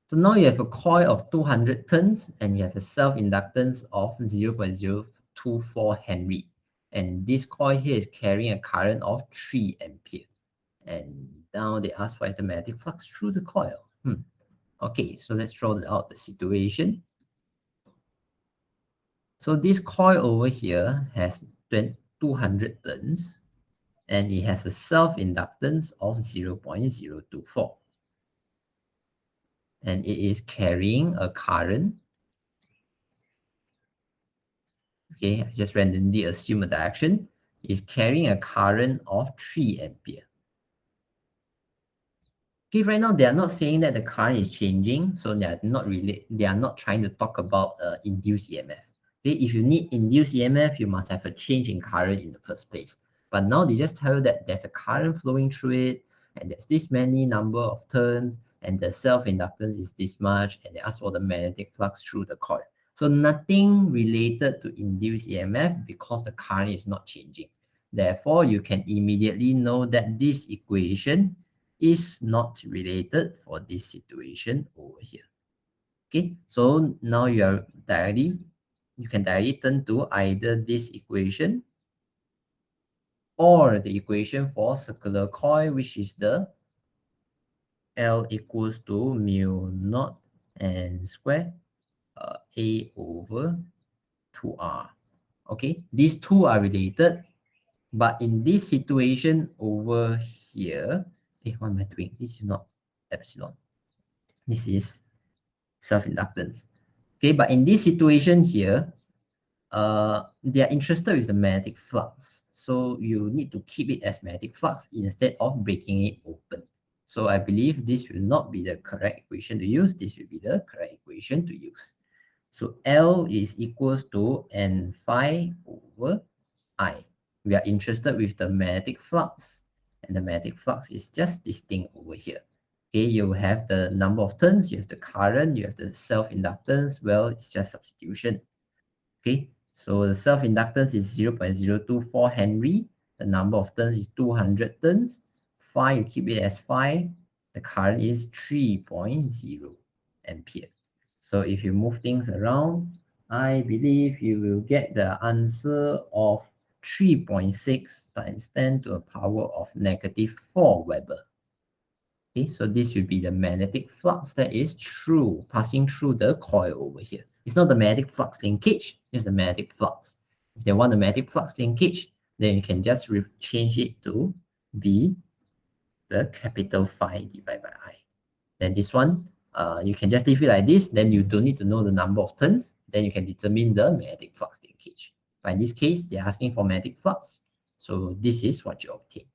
So now you have a coil of 200 turns and you have a self-inductance of 0.024 Henry. And this coil here is carrying a current of 3 ampere. And now they ask what is the magnetic flux through the coil. Okay, so let's draw out the situation. So this coil over here has 200 turns and it has a self-inductance of 0.024. And it is carrying a current. Okay, I just randomly assume a direction. Is carrying a current of 3 ampere. Okay, right now they are not saying that the current is changing, so they are not trying to talk about induced EMF. Okay, if you need induced EMF, you must have a change in current in the first place. But now they just tell you that there's a current flowing through it, and there's this many number of turns, and the self-inductance is this much, and they ask for the magnetic flux through the coil. So nothing related to induced EMF because the current is not changing. Therefore, you can immediately know that this equation is not related for this situation over here. Okay, so now you can directly turn to either this equation or the equation for circular coil, which is the L equals to mu naught n square A over 2R. Okay, these two are related, but in this situation over here, what am I doing? This is not epsilon. This is self-inductance. Okay, but in this situation here, they are interested with the magnetic flux. So you need to keep it as magnetic flux instead of breaking it open. So I believe this will not be the correct equation to use. This will be the correct equation to use. So L is equals to N phi over I. We are interested with the magnetic flux, and the magnetic flux is just this thing over here. Okay, you have the number of turns, you have the current, you have the self-inductance. Well, it's just substitution. Okay, so the self-inductance is 0.024 Henry. The number of turns is 200 turns. Phi, you keep it as phi. The current is 3.0 ampere. So if you move things around, I believe you will get the answer of 3.6 times 10 to the power of -4 Weber. Okay, so this will be the magnetic flux that is passing through the coil over here. It's not the magnetic flux linkage, it's the magnetic flux. If they want the magnetic flux linkage, then you can just change it to be the capital phi divided by I. Then this one, you can just leave it like this, then you don't need to know the number of turns, then you can determine the magnetic flux linkage. But in this case, they're asking for magnetic flux, so this is what you obtain.